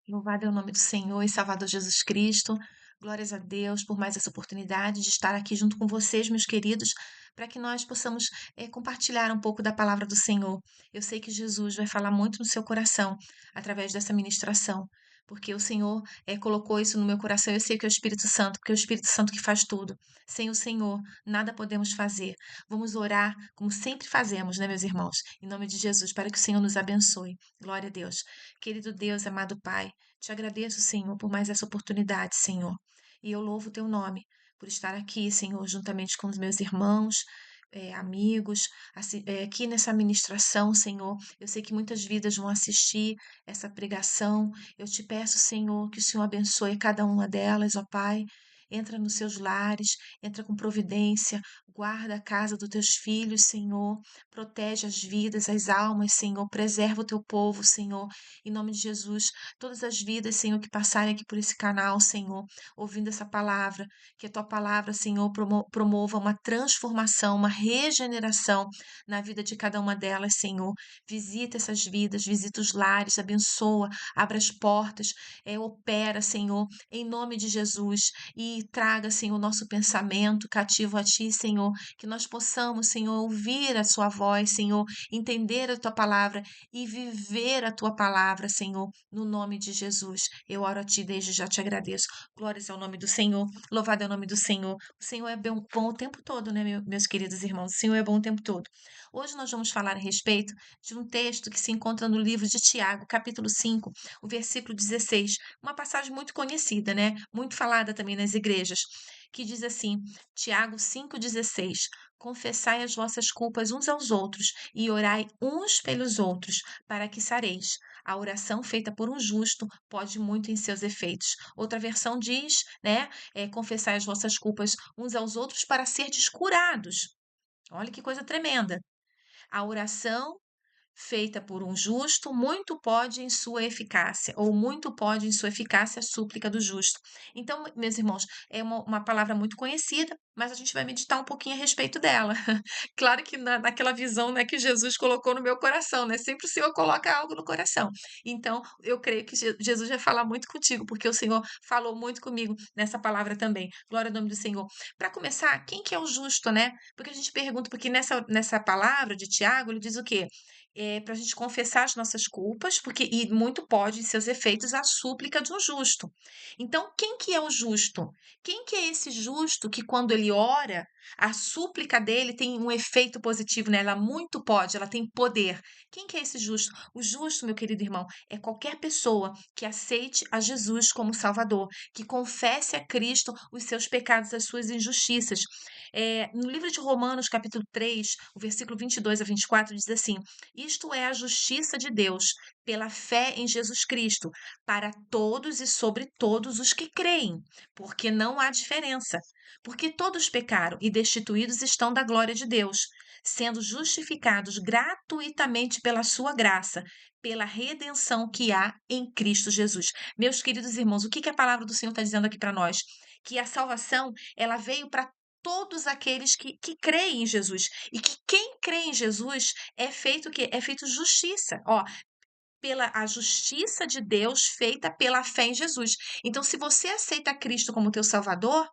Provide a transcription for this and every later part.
Louvado é o nome do Senhor e Salvador Jesus Cristo. Glórias a Deus por mais essa oportunidade de estar aqui junto com vocês, meus queridos, para que nós possamos compartilhar um pouco da palavra do Senhor. Eu sei que Jesus vai falar muito no seu coração através dessa ministração, porque o Senhor colocou isso no meu coração. Eu sei que é o Espírito Santo, porque é o Espírito Santo que faz tudo. Sem o Senhor, nada podemos fazer. Vamos orar como sempre fazemos, né, meus irmãos? Em nome de Jesus, para que o Senhor nos abençoe. Glória a Deus. Querido Deus, amado Pai, te agradeço, Senhor, por mais essa oportunidade, Senhor. E eu louvo o teu nome por estar aqui, Senhor, juntamente com os meus irmãos, amigos, aqui nessa ministração, Senhor. Eu sei que muitas vidas vão assistir essa pregação. Eu te peço, Senhor, que o Senhor abençoe cada uma delas, ó Pai. Entra nos seus lares, entra com providência, guarda a casa dos teus filhos, Senhor. Protege as vidas, as almas, Senhor. Preserva o teu povo, Senhor. Em nome de Jesus, todas as vidas, Senhor, que passarem aqui por esse canal, Senhor, ouvindo essa palavra, que a tua palavra, Senhor, promova uma transformação, uma regeneração na vida de cada uma delas, Senhor. Visita essas vidas, visita os lares, abençoa, abre as portas, opera, Senhor, em nome de Jesus, e traga, Senhor, o nosso pensamento cativo a ti, Senhor, que nós possamos, Senhor, ouvir a sua voz, Senhor, entender a tua palavra e viver a tua palavra, Senhor, no nome de Jesus. Eu oro a ti desde já te agradeço. Glórias ao nome do Senhor, louvado é o nome do Senhor. O Senhor é bom o tempo todo, né, meus queridos irmãos? O Senhor é bom o tempo todo. Hoje nós vamos falar a respeito de um texto que se encontra no livro de Tiago, capítulo 5, o versículo 16, uma passagem muito conhecida, né? Muito falada também nas igrejas, que diz assim, Tiago 5,16: Confessai as vossas culpas uns aos outros e orai uns pelos outros, para que sareis. A oração feita por um justo pode muito em seus efeitos. Outra versão diz, né, confessai as vossas culpas uns aos outros para serdes curados. Olha que coisa tremenda. A oração feita por um justo, muito pode em sua eficácia, ou muito pode em sua eficácia a súplica do justo. Então, meus irmãos, é uma palavra muito conhecida, mas a gente vai meditar um pouquinho a respeito dela. Claro que naquela visão, né, que Jesus colocou no meu coração, né? Sempre o Senhor coloca algo no coração. Então, eu creio que Jesus vai falar muito contigo, porque o Senhor falou muito comigo nessa palavra também. Glória ao nome do Senhor. Para começar, quem que é o justo, né? Porque a gente pergunta, porque nessa palavra de Tiago, ele diz o quê? Para a gente confessar as nossas culpas, porque e muito pode, em seus efeitos, a súplica de um justo. Então, quem que é o justo? Quem que é esse justo que, quando ele ora, a súplica dele tem um efeito positivo nela? Muito pode, ela tem poder. Quem que é esse justo? O justo, meu querido irmão, é qualquer pessoa que aceite a Jesus como Salvador, que confesse a Cristo os seus pecados, as suas injustiças. No livro de Romanos, capítulo 3, o versículo 22 a 24, diz assim: Isto é a justiça de Deus, pela fé em Jesus Cristo, para todos e sobre todos os que creem, porque não há diferença. Porque todos pecaram e destituídos estão da glória de Deus, sendo justificados gratuitamente pela sua graça, pela redenção que há em Cristo Jesus. Meus queridos irmãos, o que que a palavra do Senhor está dizendo aqui para nós? Que a salvação, ela veio para todos aqueles que creem em Jesus. E que quem crê em Jesus é feito o quê? É feito justiça. Ó, pela a justiça de Deus feita pela fé em Jesus. Então, se você aceita Cristo como teu Salvador,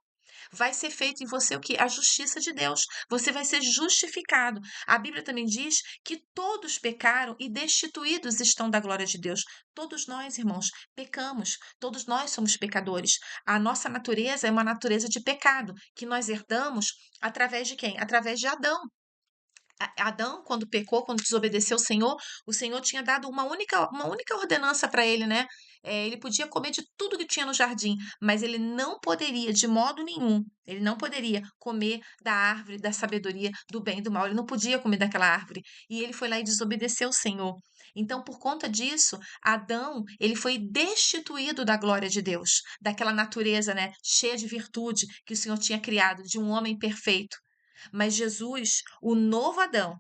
vai ser feito em você o que? A justiça de Deus. Você vai ser justificado. A Bíblia também diz que todos pecaram e destituídos estão da glória de Deus. Todos nós, irmãos, pecamos. Todos nós somos pecadores. A nossa natureza é uma natureza de pecado que nós herdamos através de quem? Através de Adão. Adão, quando pecou, quando desobedeceu o Senhor tinha dado uma única ordenança para ele, né? Ele podia comer de tudo que tinha no jardim, mas ele não poderia, de modo nenhum, ele não poderia comer da árvore da sabedoria do bem e do mal. Ele não podia comer daquela árvore. E ele foi lá e desobedeceu o Senhor. Então, por conta disso, Adão, ele foi destituído da glória de Deus, daquela natureza, né, cheia de virtude que o Senhor tinha criado, de um homem perfeito. Mas Jesus, o novo Adão,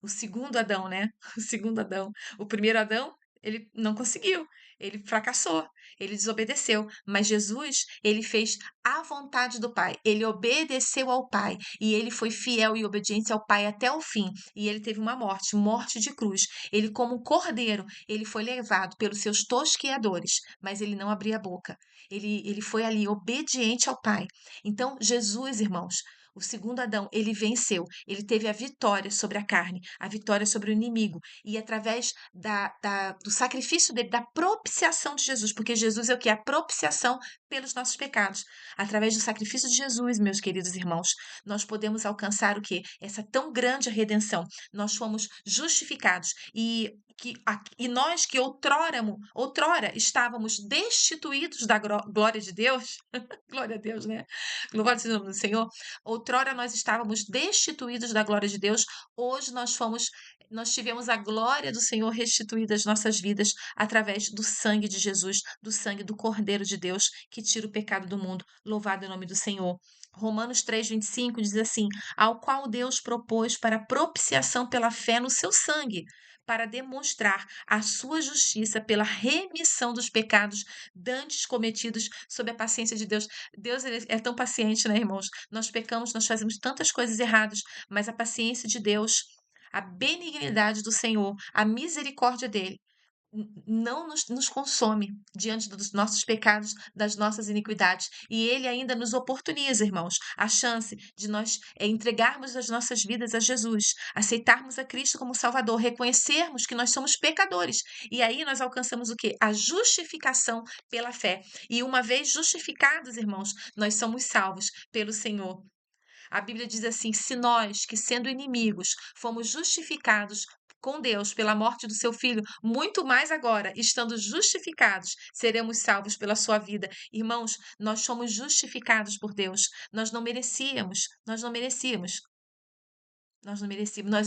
o segundo Adão, né? O segundo Adão. O primeiro Adão Ele não conseguiu, ele fracassou, ele desobedeceu, mas Jesus, ele fez a vontade do Pai, ele obedeceu ao Pai e ele foi fiel e obediente ao Pai até o fim. E ele teve uma morte, morte de cruz. Ele, como um cordeiro, ele foi levado pelos seus tosquiadores, mas ele não abria a boca. Ele foi ali obediente ao Pai. Então, Jesus, irmãos, o segundo Adão, ele venceu, ele teve a vitória sobre a carne, a vitória sobre o inimigo, e através do sacrifício dele, da propiciação de Jesus, porque Jesus é o que? A propiciação pelos nossos pecados. Através do sacrifício de Jesus, meus queridos irmãos, nós podemos alcançar o que? Essa tão grande redenção. Nós fomos justificados e nós que outrora estávamos destituídos da glória de Deus, glória a Deus, né? Louvado seja o nome do Senhor. Outrora nós estávamos destituídos da glória de Deus, hoje nós tivemos a glória do Senhor restituída às nossas vidas através do sangue de Jesus, do sangue do Cordeiro de Deus, que tira o pecado do mundo. Louvado é o nome do Senhor. Romanos 3:25 diz assim: ao qual Deus propôs para propiciação pela fé no seu sangue, para demonstrar a sua justiça pela remissão dos pecados dantes cometidos sob a paciência de Deus. Deus ele é tão paciente, né, irmãos? Nós pecamos, nós fazemos tantas coisas erradas, mas a paciência de Deus, a benignidade do Senhor, a misericórdia dele, não nos consome diante dos nossos pecados, das nossas iniquidades. E ele ainda nos oportuniza, irmãos, a chance de nós entregarmos as nossas vidas a Jesus, aceitarmos a Cristo como Salvador, reconhecermos que nós somos pecadores. E aí nós alcançamos o quê? A justificação pela fé. E uma vez justificados, irmãos, nós somos salvos pelo Senhor. A Bíblia diz assim: se nós, que sendo inimigos, fomos justificados com Deus pela morte do seu filho, muito mais agora, estando justificados, seremos salvos pela sua vida. Irmãos, nós somos justificados por Deus. Nós não merecíamos, nós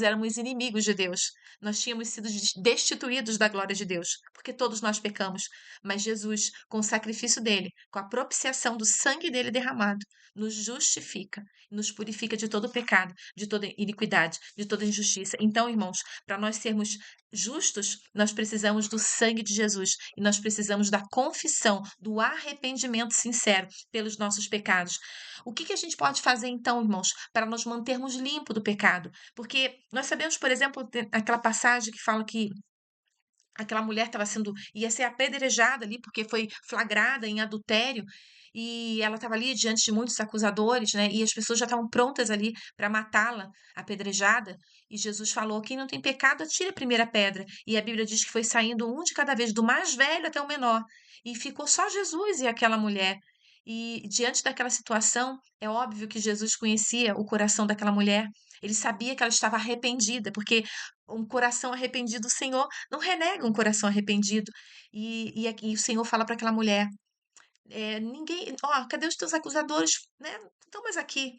éramos inimigos de Deus, nós tínhamos sido destituídos da glória de Deus, porque todos nós pecamos. Mas Jesus, com o sacrifício dele, com a propiciação do sangue dele derramado, nos justifica, nos purifica de todo pecado, de toda iniquidade, de toda injustiça. Então, irmãos, para nós sermos justos, nós precisamos do sangue de Jesus e nós precisamos da confissão, do arrependimento sincero pelos nossos pecados. O que a gente pode fazer então, irmãos, para nos mantermos limpos do pecado? Porque nós sabemos, por exemplo, aquela passagem que fala que aquela mulher ia ser apedrejada ali porque foi flagrada em adultério e ela estava ali diante de muitos acusadores, né? E as pessoas já estavam prontas ali para matá-la, apedrejada. E Jesus falou: quem não tem pecado, atire a primeira pedra. E a Bíblia diz que foi saindo um de cada vez, do mais velho até o menor. E ficou só Jesus e aquela mulher. E diante daquela situação, é óbvio que Jesus conhecia o coração daquela mulher. Ele sabia que ela estava arrependida, porque um coração arrependido, o Senhor não renega um coração arrependido. E o Senhor fala para aquela mulher: ninguém, ó, cadê os teus acusadores? Né? Estão mais aqui.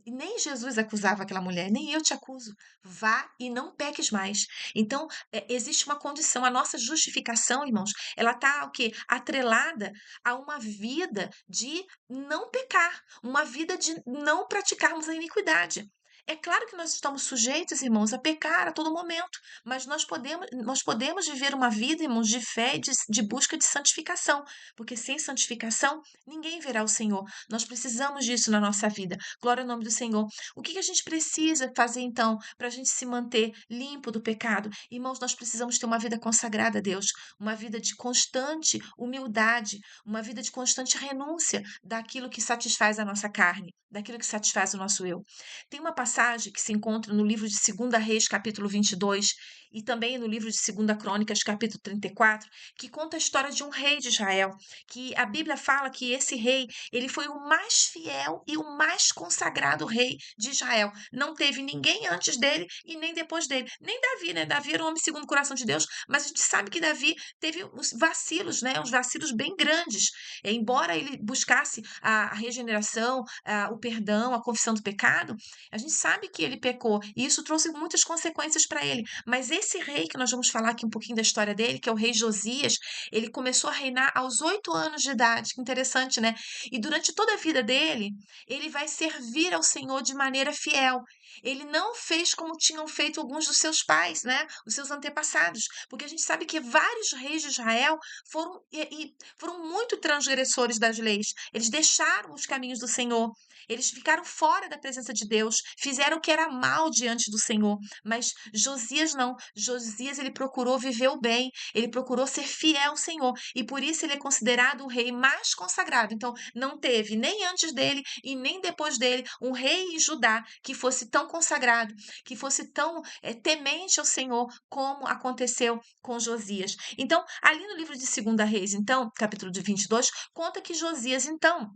E nem Jesus acusava aquela mulher, nem eu te acuso. Vá e não peques mais. Então, existe uma condição. A nossa justificação, irmãos, ela está o quê? Atrelada a uma vida de não pecar, uma vida de não praticarmos a iniquidade. É claro que nós estamos sujeitos, irmãos, a pecar a todo momento, mas nós podemos viver uma vida, irmãos, de fé e de busca de santificação, porque sem santificação ninguém verá o Senhor. Nós precisamos disso na nossa vida. Glória ao nome do Senhor. O que a gente precisa fazer então para a gente se manter limpo do pecado? Irmãos, nós precisamos ter uma vida consagrada a Deus, uma vida de constante humildade, uma vida de constante renúncia daquilo que satisfaz a nossa carne, daquilo que satisfaz o nosso eu. Tem uma passagem que se encontra no livro de 2 Reis, capítulo 22, e também no livro de 2 Crônicas, capítulo 34, que conta a história de um rei de Israel, que a Bíblia fala que esse rei, ele foi o mais fiel e o mais consagrado rei de Israel. Não teve ninguém antes dele e nem depois dele. Nem Davi, né? Davi era um homem segundo o coração de Deus, mas a gente sabe que Davi teve uns vacilos, né? Uns vacilos bem grandes. Embora ele buscasse a regeneração, o perdão, a confissão do pecado, a gente sabe que ele pecou, e isso trouxe muitas consequências para ele. Mas esse rei, que nós vamos falar aqui um pouquinho da história dele, que é o rei Josias, ele começou a reinar aos 8 anos de idade. Que interessante, né? E durante toda a vida dele, ele vai servir ao Senhor de maneira fiel. Ele não fez como tinham feito alguns dos seus pais, né? Os seus antepassados. Porque a gente sabe que vários reis de Israel foram muito transgressores das leis. Eles deixaram os caminhos do Senhor. Eles ficaram fora da presença de Deus, fizeram o que era mal diante do Senhor. Mas Josias não. Josias, ele procurou viver o bem, ele procurou ser fiel ao Senhor, e por isso ele é considerado o rei mais consagrado. Então, não teve nem antes dele e nem depois dele um rei em Judá que fosse tão consagrado, que fosse tão temente ao Senhor como aconteceu com Josias. Então, ali no livro de 2 Reis, então, capítulo de 22, conta que Josias, então,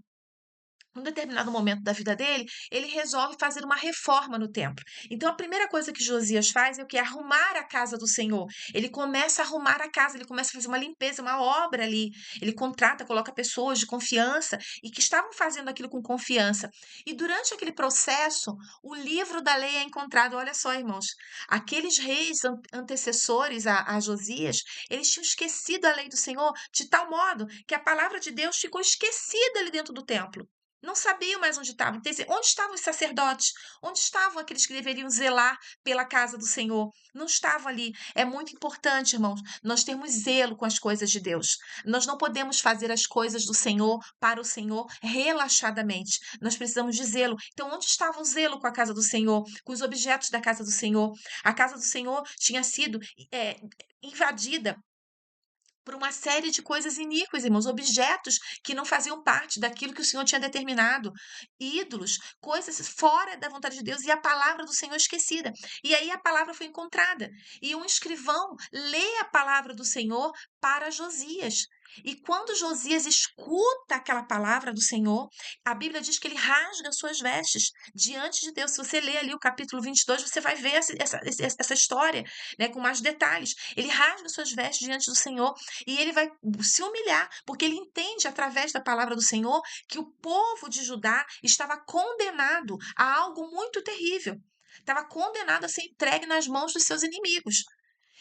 num determinado momento da vida dele, ele resolve fazer uma reforma no templo. Então, a primeira coisa que Josias faz é o que? Arrumar a casa do Senhor. Ele começa a arrumar a casa, ele começa a fazer uma limpeza, uma obra ali. Ele contrata, coloca pessoas de confiança e que estavam fazendo aquilo com confiança. E durante aquele processo, o livro da lei é encontrado. Olha só, irmãos, aqueles reis antecessores a Josias, eles tinham esquecido a lei do Senhor de tal modo que a palavra de Deus ficou esquecida ali dentro do templo. Não sabiam mais onde estavam. Quer dizer, onde estavam os sacerdotes? Onde estavam aqueles que deveriam zelar pela casa do Senhor? Não estavam ali. É muito importante, irmãos, nós termos zelo com as coisas de Deus. Nós não podemos fazer as coisas do Senhor para o Senhor relaxadamente. Nós precisamos de zelo. Então, onde estava o zelo com a casa do Senhor? Com os objetos da casa do Senhor? A casa do Senhor tinha sido invadida por uma série de coisas iníquas, irmãos, objetos que não faziam parte daquilo que o Senhor tinha determinado, ídolos, coisas fora da vontade de Deus e a palavra do Senhor esquecida. E aí a palavra foi encontrada e um escrivão lê a palavra do Senhor para Josias. E quando Josias escuta aquela palavra do Senhor, a Bíblia diz que ele rasga suas vestes diante de Deus. Se você ler ali o capítulo 22, você vai ver essa história, né, com mais detalhes. Ele rasga suas vestes diante do Senhor e ele vai se humilhar, porque ele entende através da palavra do Senhor que o povo de Judá estava condenado a algo muito terrível. Estava condenado a ser entregue nas mãos dos seus inimigos.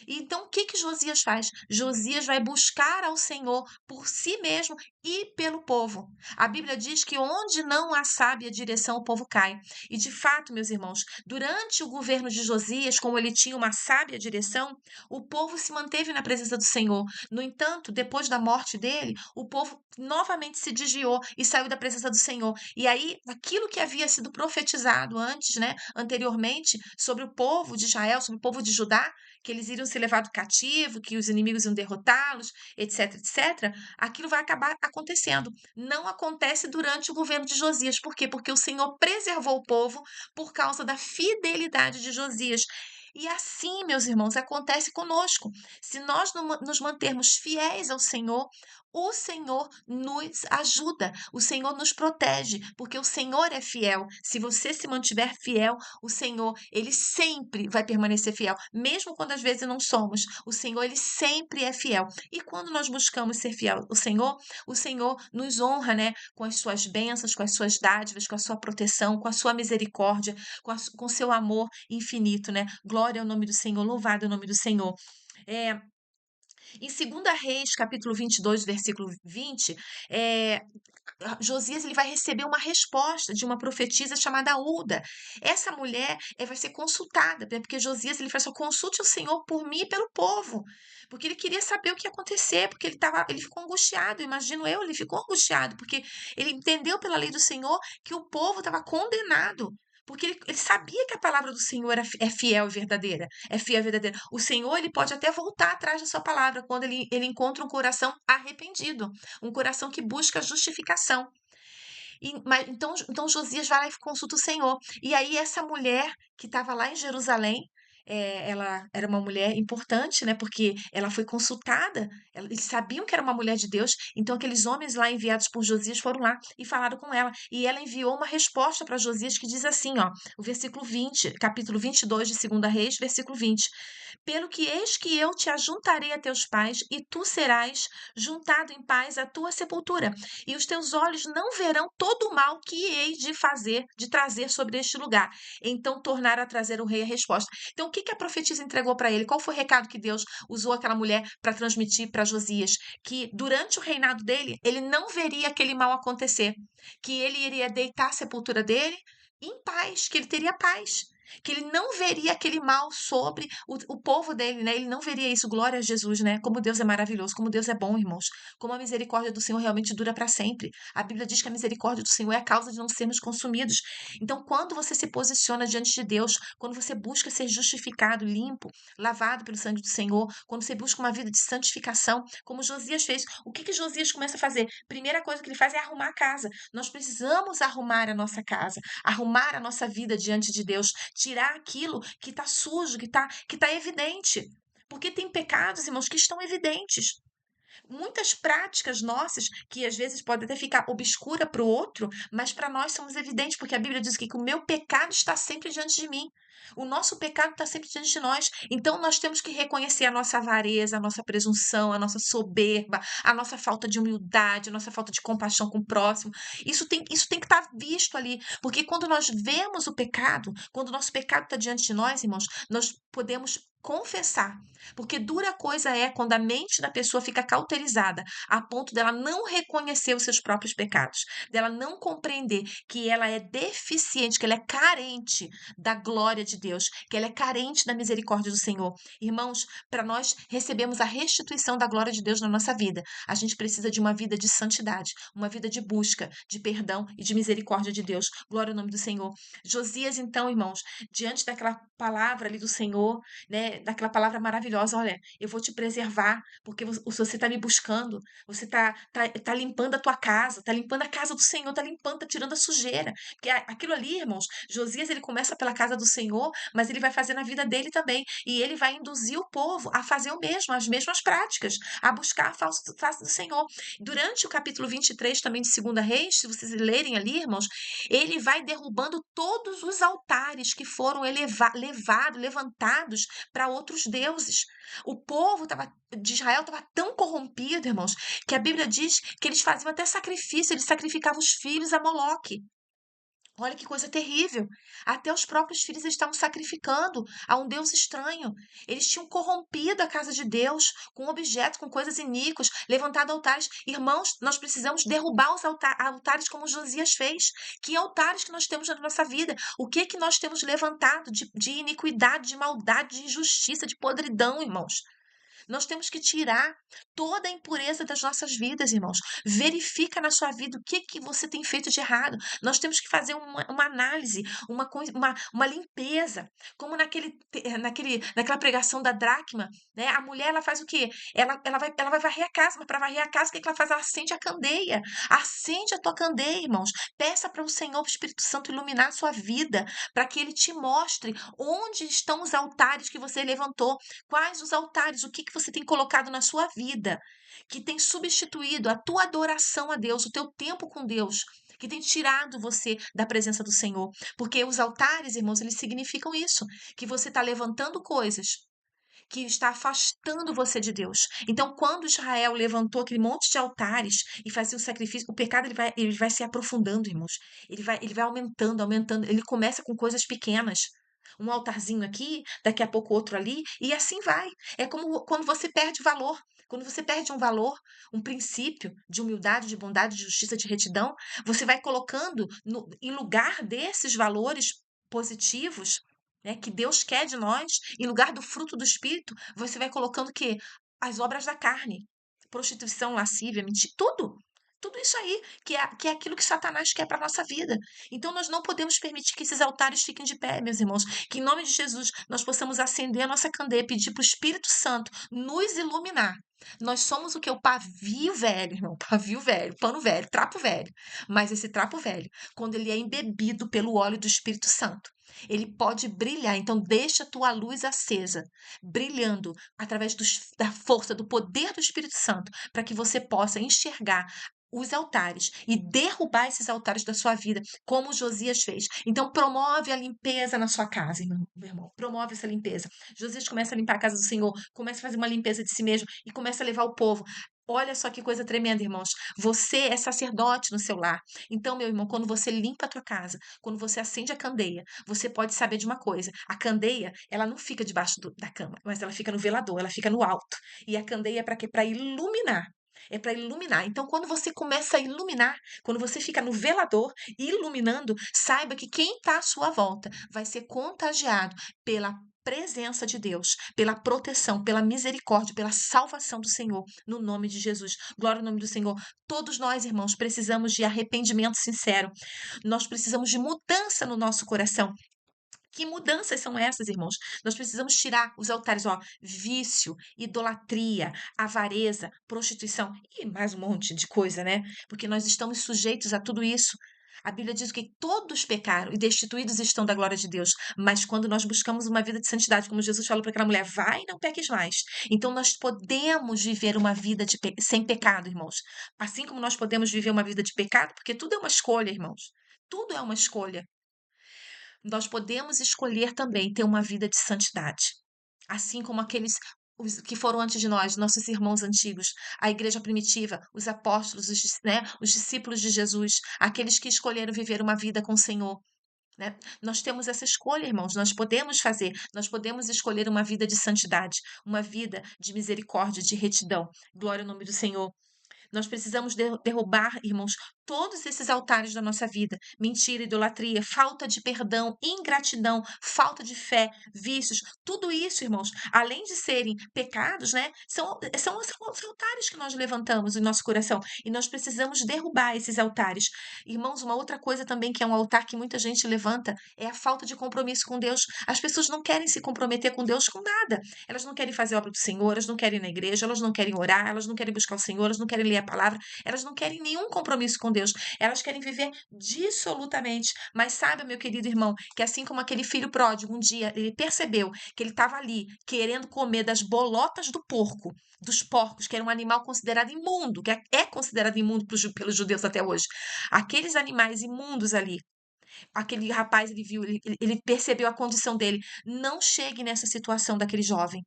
Então, o que que Josias faz? Josias vai buscar ao Senhor por si mesmo e pelo povo. A Bíblia diz que onde não há sábia direção, o povo cai. E de fato, meus irmãos, durante o governo de Josias, como ele tinha uma sábia direção, o povo se manteve na presença do Senhor. No entanto, depois da morte dele, o povo novamente se desviou e saiu da presença do Senhor. E aí, aquilo que havia sido profetizado antes, né, anteriormente, sobre o povo de Israel, sobre o povo de Judá, que eles iriam ser levados cativo, que os inimigos iam derrotá-los, etc, etc, aquilo vai acabar acontecendo. Não acontece durante o governo de Josias. Por quê? Porque o Senhor preservou o povo por causa da fidelidade de Josias. E assim, meus irmãos, acontece conosco. Se nós nos mantermos fiéis ao Senhor, o Senhor nos ajuda, o Senhor nos protege, porque o Senhor é fiel. Se você se mantiver fiel, o Senhor, ele sempre vai permanecer fiel, mesmo quando às vezes não somos. O Senhor, ele sempre é fiel. E quando nós buscamos ser fiel ao Senhor, o Senhor nos honra, né, com as suas bênçãos, com as suas dádivas, com a sua proteção, com a sua misericórdia, com o seu amor infinito, né? Glória ao nome do Senhor, louvado é o nome do Senhor. É, em 2 Reis, capítulo 22, versículo 20, Josias ele vai receber uma resposta de uma profetisa chamada Ulda. Essa mulher vai ser consultada, né, porque Josias ele fala assim, consulte o Senhor por mim e pelo povo, porque ele queria saber o que ia acontecer, porque ele ficou angustiado, imagino eu, ele ficou angustiado, porque ele entendeu pela lei do Senhor que o povo estava condenado. Porque ele sabia que a palavra do Senhor é fiel e verdadeira. É fiel e verdadeira. O Senhor ele pode até voltar atrás da sua palavra quando ele encontra um coração arrependido, um coração que busca justificação. Então Josias vai lá e consulta o Senhor. E aí essa mulher que estava lá em Jerusalém, ela era uma mulher importante, né? Porque ela foi consultada, eles sabiam que era uma mulher de Deus, então aqueles homens lá enviados por Josias foram lá e falaram com ela. E ela enviou uma resposta para Josias que diz assim, ó, o versículo 20, capítulo 22 de 2 Reis, versículo 20. Pelo que eis que eu te ajuntarei a teus pais, e tu serás juntado em paz à tua sepultura, e os teus olhos não verão todo o mal que hei de fazer, de trazer sobre este lugar. Então tornaram a trazer o rei a resposta. Então, o que que a profetisa entregou para ele? Qual foi o recado que Deus usou aquela mulher para transmitir para Josias? Que durante o reinado dele, ele não veria aquele mal acontecer, que ele iria deitar a sepultura dele em paz, que ele teria paz, que ele não veria aquele mal sobre o povo dele, né? Ele não veria isso. Glória a Jesus, né? Como Deus é maravilhoso, como Deus é bom, irmãos. Como a misericórdia do Senhor realmente dura para sempre. A Bíblia diz que a misericórdia do Senhor é a causa de não sermos consumidos. Então, quando você se posiciona diante de Deus, quando você busca ser justificado, limpo, lavado pelo sangue do Senhor, quando você busca uma vida de santificação, como Josias fez, o que que Josias começa a fazer? Primeira coisa que ele faz é arrumar a casa. Nós precisamos arrumar a nossa casa, arrumar a nossa vida diante de Deus, tirar aquilo que está sujo, que tá evidente. Porque tem pecados, irmãos, que estão evidentes. Muitas práticas nossas, que às vezes pode até ficar obscura para o outro, mas para nós somos evidentes, porque a Bíblia diz aqui que o meu pecado está sempre diante de mim. O nosso pecado está sempre diante de nós. Então nós temos que reconhecer a nossa avareza, a nossa presunção, a nossa soberba, a nossa falta de humildade, a nossa falta de compaixão com o próximo. Isso tem que estar visto ali, porque quando nós vemos o pecado, quando o nosso pecado está diante de nós, irmãos, nós podemos confessar, porque dura coisa é quando a mente da pessoa fica cauterizada a ponto dela não reconhecer os seus próprios pecados, dela não compreender que ela é deficiente, que ela é carente da glória de Deus, que ela é carente da misericórdia do Senhor. Irmãos, para nós recebermos a restituição da glória de Deus na nossa vida, a gente precisa de uma vida de santidade, uma vida de busca, de perdão e de misericórdia de Deus. Glória ao nome do Senhor. Josias, então, irmãos, diante daquela palavra ali do Senhor, né, daquela palavra maravilhosa, olha, eu vou te preservar, porque você está me buscando, você tá limpando a tua casa, tá limpando a casa do Senhor, tá limpando, tá tirando a sujeira. Porque aquilo ali, irmãos, Josias, ele começa pela casa do Senhor, mas ele vai fazer na vida dele também. E ele vai induzir o povo a fazer o mesmo, as mesmas práticas, a buscar a face do Senhor. Durante o capítulo 23 também de Segunda Reis, se vocês lerem ali, irmãos, ele vai derrubando todos os altares que foram levantados para outros deuses. O povo de Israel estava tão corrompido, irmãos, que a Bíblia diz que eles faziam até sacrifício, eles sacrificavam os filhos a Moloque. Olha que coisa terrível. Até os próprios filhos eles estavam sacrificando a um Deus estranho. Eles tinham corrompido a casa de Deus com objetos, com coisas iníquas, levantado altares. Irmãos, nós precisamos derrubar os altares como Josias fez. Que altares que nós temos na nossa vida? O que que nós temos levantado de iniquidade, de maldade, de injustiça, de podridão, irmãos? Nós temos que tirar toda a impureza das nossas vidas, irmãos. Verifica na sua vida o que que você tem feito de errado. Nós temos que fazer uma análise, uma limpeza. Como naquela pregação da dracma, né? A mulher, ela faz o quê? Ela vai varrer a casa, mas para varrer a casa, o que que ela faz? Ela acende a candeia. Acende a tua candeia, irmãos. Peça para o Senhor, o Espírito Santo, iluminar a sua vida, para que ele te mostre onde estão os altares que você levantou. Quais os altares? O que que você tem colocado na sua vida que tem substituído a tua adoração a Deus, o teu tempo com Deus, que tem tirado você da presença do Senhor? Porque os altares, irmãos, eles significam isso, que você está levantando coisas que está afastando você de Deus. Então, quando Israel levantou aquele monte de altares e fazia o sacrifício, o pecado ele vai se aprofundando, irmãos. Ele vai aumentando, aumentando. Ele começa com coisas pequenas. Um altarzinho aqui, daqui a pouco outro ali, e assim vai. É como quando você perde valor. Quando você perde um valor, um princípio de humildade, de bondade, de justiça, de retidão, você vai colocando em lugar desses valores positivos, né, que Deus quer de nós, em lugar do fruto do Espírito, você vai colocando o quê? As obras da carne. Prostituição, lascívia, mentira, tudo. Tudo isso aí, que é aquilo que Satanás quer para a nossa vida. Então, nós não podemos permitir que esses altares fiquem de pé, meus irmãos. Que, em nome de Jesus, nós possamos acender a nossa candeia, pedir para o Espírito Santo nos iluminar. Nós somos o que? O pavio velho, irmão. Pavio velho, pano velho, trapo velho. Mas esse trapo velho, quando ele é embebido pelo óleo do Espírito Santo, ele pode brilhar. Então, deixa a tua luz acesa, brilhando através da força, do poder do Espírito Santo, para que você possa enxergar os altares e derrubar esses altares da sua vida, como Josias fez. Então, promove a limpeza na sua casa, meu irmão. Promove essa limpeza. Josias começa a limpar a casa do Senhor, começa a fazer uma limpeza de si mesmo e começa a levar o povo. Olha só que coisa tremenda, irmãos. Você é sacerdote no seu lar. Então, meu irmão, quando você limpa a tua casa, quando você acende a candeia, você pode saber de uma coisa. A candeia, ela não fica debaixo da cama, mas ela fica no velador, ela fica no alto. E a candeia é para quê? Para iluminar. É para iluminar. Então, quando você começa a iluminar, quando você fica no velador iluminando, saiba que quem está à sua volta vai ser contagiado pela presença de Deus, pela proteção, pela misericórdia, pela salvação do Senhor, no nome de Jesus. Glória ao nome do Senhor. Todos nós, irmãos, precisamos de arrependimento sincero. Nós precisamos de mudança no nosso coração. Que mudanças são essas, irmãos? Nós precisamos tirar os altares, ó, vício, idolatria, avareza, prostituição e mais um monte de coisa, né? Porque nós estamos sujeitos a tudo isso. A Bíblia diz que todos pecaram e destituídos estão da glória de Deus. Mas quando nós buscamos uma vida de santidade, como Jesus falou para aquela mulher, vai e não peques mais. Então nós podemos viver uma vida sem pecado, irmãos. Assim como nós podemos viver uma vida de pecado, porque tudo é uma escolha, irmãos. Tudo é uma escolha. Nós podemos escolher também ter uma vida de santidade, assim como aqueles os que foram antes de nós, nossos irmãos antigos, a igreja primitiva, os apóstolos, né, os discípulos de Jesus, aqueles que escolheram viver uma vida com o Senhor. Né? Nós temos essa escolha, irmãos, nós podemos fazer, nós podemos escolher uma vida de santidade, uma vida de misericórdia, de retidão. Glória ao nome do Senhor. Nós precisamos derrubar, irmãos, todos esses altares da nossa vida. Mentira, idolatria, falta de perdão, ingratidão, falta de fé, vícios, tudo isso, irmãos, além de serem pecados, né? São os altares que nós levantamos em nosso coração. E nós precisamos derrubar esses altares. Irmãos, uma outra coisa também que é um altar que muita gente levanta é a falta de compromisso com Deus. As pessoas não querem se comprometer com Deus com nada. Elas não querem fazer a obra do Senhor, elas não querem ir na igreja, elas não querem orar, elas não querem buscar o Senhor, elas não querem ler a palavra, elas não querem nenhum compromisso com Deus. Elas querem viver dissolutamente. Mas saiba, meu querido irmão, que assim como aquele filho pródigo, um dia ele percebeu que ele estava ali querendo comer das bolotas do porco, dos porcos, que era um animal considerado imundo, que é considerado imundo pelos judeus até hoje. Aqueles animais imundos ali, aquele rapaz, ele viu, ele percebeu a condição dele. Não chegue nessa situação daquele jovem,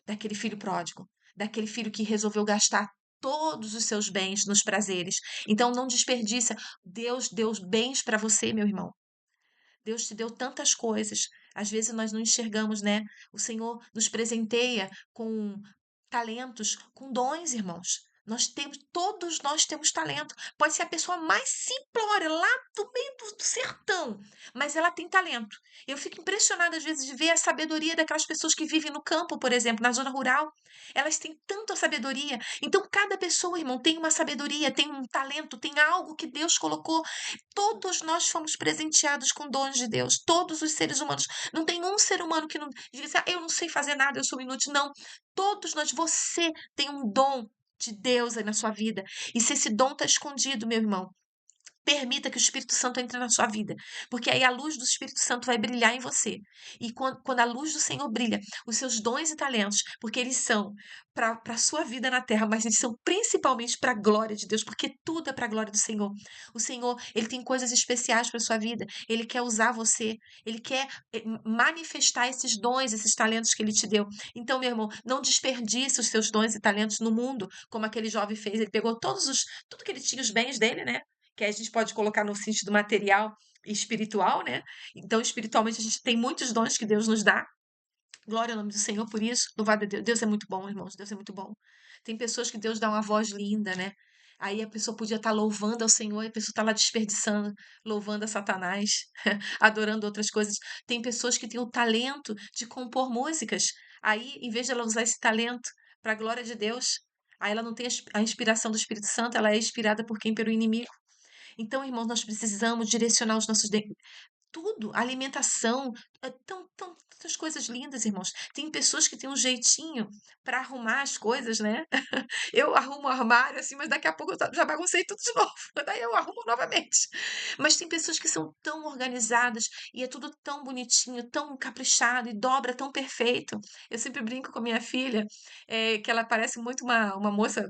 daquele filho pródigo, daquele filho que resolveu gastar todos os seus bens nos prazeres. Então não desperdiça. Deus deu bens para você, meu irmão. Deus te deu tantas coisas. Às vezes nós não enxergamos, né? O Senhor nos presenteia com talentos, com dons, irmãos. Todos nós temos talento. Pode ser a pessoa mais simplória, lá do meio do sertão, mas ela tem talento. Eu fico impressionada às vezes de ver a sabedoria daquelas pessoas que vivem no campo, por exemplo, na zona rural. Elas têm tanta sabedoria. Então, cada pessoa, irmão, tem uma sabedoria, tem um talento, tem algo que Deus colocou. Todos nós fomos presenteados com dons de Deus, todos os seres humanos. Não tem um ser humano que não diga assim, eu não sei fazer nada, eu sou inútil. Não, todos nós, você tem um dom de Deus aí na sua vida. E se esse dom está escondido, meu irmão, permita que o Espírito Santo entre na sua vida, porque aí a luz do Espírito Santo vai brilhar em você. E quando a luz do Senhor brilha, os seus dons e talentos, porque eles são para a sua vida na terra, mas eles são principalmente para a glória de Deus, porque tudo é para a glória do Senhor. O Senhor, ele tem coisas especiais para a sua vida, ele quer usar você, ele quer manifestar esses dons, esses talentos que ele te deu. Então, meu irmão, não desperdice os seus dons e talentos no mundo, como aquele jovem fez. Ele pegou tudo que ele tinha, os bens dele, né? Que a gente pode colocar no sentido material e espiritual, né? Então, espiritualmente, a gente tem muitos dons que Deus nos dá. Glória ao nome do Senhor por isso. Louvado a Deus. Deus é muito bom, irmãos. Deus é muito bom. Tem pessoas que Deus dá uma voz linda, né? Aí a pessoa podia estar louvando ao Senhor e a pessoa está lá desperdiçando, louvando a Satanás, adorando outras coisas. Tem pessoas que têm o talento de compor músicas. Aí, em vez de ela usar esse talento para a glória de Deus, aí ela não tem a inspiração do Espírito Santo, ela é inspirada por quem? Pelo inimigo. Então, irmãos, nós precisamos direcionar os nossos tudo, alimentação, tantas coisas lindas, irmãos. Tem pessoas que têm um jeitinho para arrumar as coisas, né? Eu arrumo o armário, assim, mas daqui a pouco eu já baguncei tudo de novo. Daí eu arrumo novamente. Mas tem pessoas que são tão organizadas e é tudo tão bonitinho, tão caprichado e dobra tão perfeito. Eu sempre brinco com a minha filha, que ela parece muito uma moça,